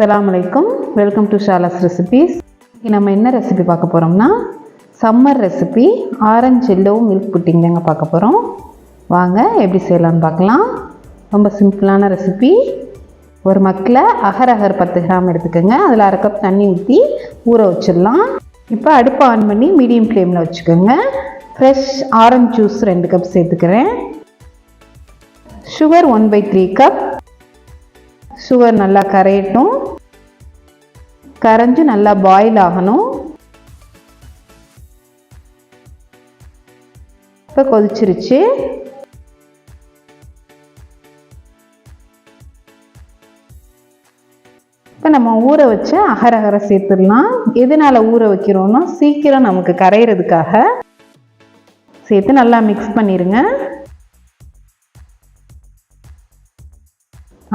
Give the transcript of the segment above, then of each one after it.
அஸ்ஸலாமு அலைக்கும். Welcome to Shala's recipes. இன்றைக்கி நம்ம என்ன ரெசிபி பார்க்க போகிறோம்னா summer recipe orange yellow milk pudding தாங்க பார்க்க போகிறோம். வாங்க எப்படி செய்யலான்னு பார்க்கலாம். ரொம்ப சிம்பிளான ரெசிபி. ஒரு மக்கில் அகர் 10 கிராம் எடுத்துக்கோங்க. அதில் அரை கப் தண்ணி ஊற்றி ஊற வச்சிடலாம். இப்போ அடுப்பை ஆன் பண்ணி மீடியம் ஃப்ளேமில் வச்சுக்கோங்க. ஃப்ரெஷ் ஆரஞ்சு ஜூஸ் 2 கப் சேர்த்துக்கிறேன். Sugar 1/3 cup. சுகர் நல்லா கரையட்டும். கரைஞ்சி நல்லா பாயில் ஆகணும். இப்போ கொதிச்சிருச்சு. இப்போ நம்ம ஊற வச்ச அகர சேர்த்துடலாம். எதனால் ஊற வைக்கிறோம்னா சீக்கிரம் நமக்கு கரையிறதுக்காக. சேர்த்து நல்லா மிக்ஸ் பண்ணிடுங்க.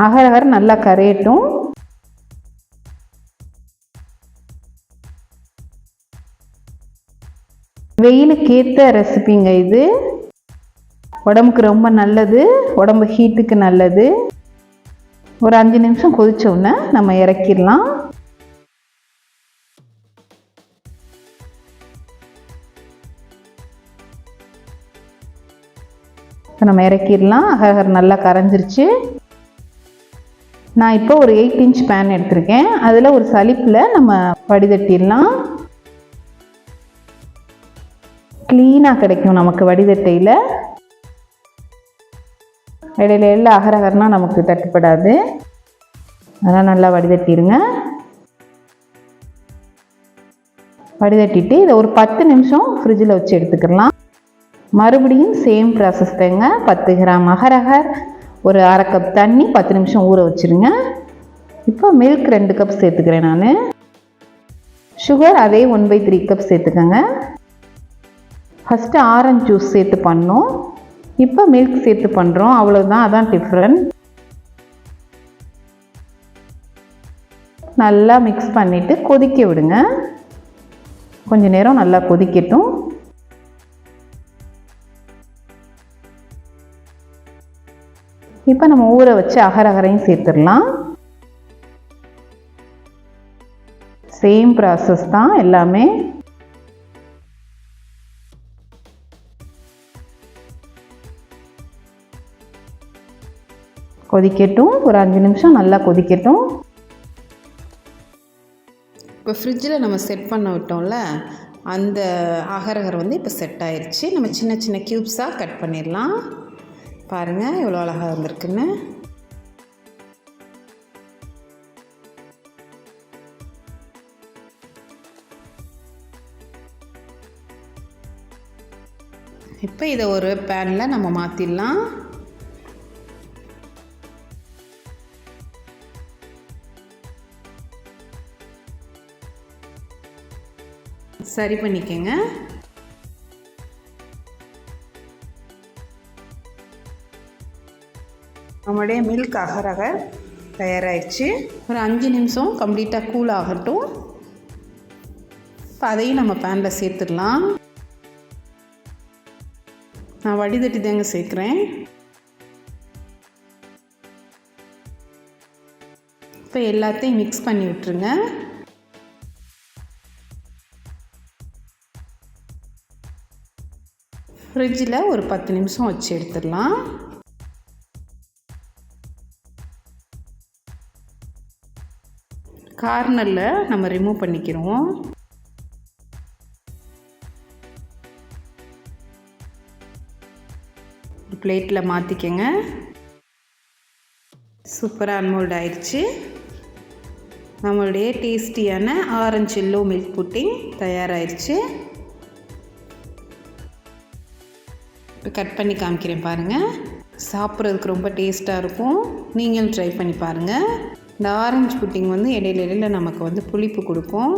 அகர் நல்லா கரையட்டும். வெயிலுக்கு ஏற்ற ரெசிபிங்க இது. உடம்புக்கு ரொம்ப நல்லது, உடம்பு ஹீட்டுக்கு நல்லது. ஒரு 5 நிமிஷம் கொதிச்ச உடனே நம்ம இறக்கிடலாம். நம்ம இறக்கிடலாம். அகர் நல்லா கரைஞ்சிருச்சு. நான் இப்போ ஒரு 8 இன்ச் பேன் எடுத்திருக்கேன். அதில் ஒரு சலிப்பில் நம்ம வடிதட்டிடலாம். க்ளீனாக கிடைக்கும் நமக்கு வடிதட்டையில். இடையில எல்லாம் அகர்னா நமக்கு தட்டுப்படாது. அதெல்லாம் நல்லா வடிதட்டிடுங்க. வடிதட்டிட்டு இதை ஒரு 10 நிமிஷம் ஃப்ரிட்ஜில் வச்சு எடுத்துக்கலாம். மறுபடியும் சேம் ப்ராசஸ் தாங்க. 10 கிராம் அகர், ஒரு அரை கப் தண்ணி, 10 நிமிஷம் ஊற வச்சுருங்க. இப்போ மில்க் 2 கப் சேர்த்துக்கிறேன் நான். சுகர் அதே 1/3 கப் சேர்த்துக்கோங்க. ஃபஸ்ட்டு ஆரஞ்சு ஜூஸ் சேர்த்து பண்ணோம், இப்போ மில்க் சேர்த்து பண்ணுறோம். அவ்வளோதான், அதான் டிஃப்ரெண்ட். நல்லா மிக்ஸ் பண்ணிவிட்டு கொதிக்க விடுங்க. கொஞ்ச நேரம் நல்லா கொதிக்கட்டும். இப்போ நம்ம ஊற வச்சு அகரையும் சேர்த்துடலாம். சேம் ப்ராசஸ் தான் எல்லாமே. கொதிக்கட்டும். ஒரு 5 நிமிஷம் நல்லா கொதிக்கட்டும். இப்போ ஃப்ரிட்ஜில் நம்ம செட் பண்ண விட்டோம்ல, அந்த அகர் வந்து இப்போ செட் ஆயிடுச்சு. நம்ம சின்ன சின்ன க்யூப்ஸாக கட் பண்ணிடலாம். பாருங்கள் எவ்வளோ அழகாக வந்திருக்குன்னு. இப்போ இதை ஒரு பேனில் நம்ம மாற்றிடலாம். சரி பண்ணிக்கங்க. நம்மளுடைய மில்க் அகர் தயாராகிடுச்சு. ஒரு 5 நிமிஷம் கம்ப்ளீட்டாக கூல் ஆகட்டும். இப்போ அதையும் நம்ம பேனில் சேர்த்துடலாம். நான் வடிதட்டி தாங்க சேர்க்குறேன். இப்போ எல்லாத்தையும் மிக்ஸ் பண்ணி விட்டுருங்க. ஃப்ரிட்ஜில் ஒரு 10 நிமிஷம் வச்சு எடுத்துடலாம். கார்னரில் நம்ம ரிமூவ் பண்ணிக்கிறோம். ஒரு பிளேட்டில் மாற்றிக்கங்க. சூப்பராக அன்மோல்ட் ஆயிடுச்சு. நம்மளுடைய டேஸ்டியான ஆரஞ்சு எல்லோ மில்க் புட்டிங் தயாராகிடுச்சு. இப்போ கட் பண்ணி காமிக்கிறேன் பாருங்கள். சாப்பிட்றதுக்கு ரொம்ப டேஸ்ட்டாக இருக்கும். நீங்களும் ட்ரை பண்ணி பாருங்கள். இந்த ஆரஞ்சு புட்டிங் வந்து இடையில நமக்கு வந்து புளிப்பு கொடுக்கும்.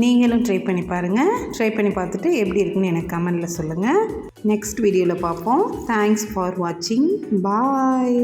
நீங்களும் ட்ரை பண்ணி பாருங்கள். ட்ரை பண்ணி பார்த்துட்டு எப்படி இருக்குன்னு எனக்கு கமெண்டில் சொல்லுங்கள். நெக்ஸ்ட் வீடியோவில் பார்ப்போம். தேங்க்ஸ் ஃபார் வாட்சிங். பாய்.